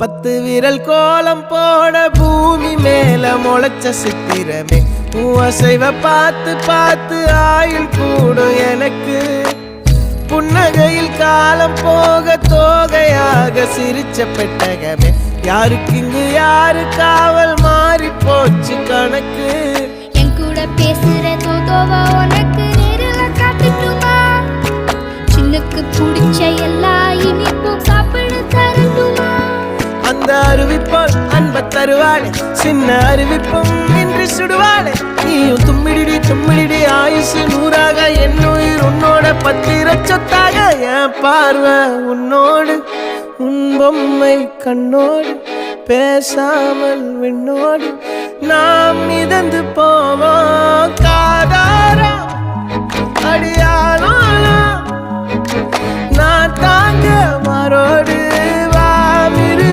10 விரல் கோலம் போட பூமி மேல முளைச்ச சித்திரமே அசைவ பார்த்து பார்த்து ஆயுள் கூடும் எனக்கு புன்னகையில் காலம் போக தோகையாக சிரிச்ச பெட்டகமே யாருக்கு இங்கு யாரு காவல் மாறி போச்சு கணக்கு என் கூட பேசுற தோதோவா உனக்கு நேரில் காட்டுட்டுமா சின்னுக்கு பிடிச்ச எல்லா இனிப்பும் சாப்பிட தரட்டுமா அந்த அறிவிப்பால் அன்ப தருவாளே சின்ன அறிவிப்பும் இன்று சுடுவாளே நீயும் தும்மிடி ஆயுசு 100ஆக என் உயிர் உன்னோட 10 சொத்தாக என் பார்வை உன்னோடு உன் பொம்மை கண்ணோடு பேசாமல் விண்ணோடு நாம் மிதந்து போவோம் காதாரா அடியாளோ நான் தாங்க மாறோடு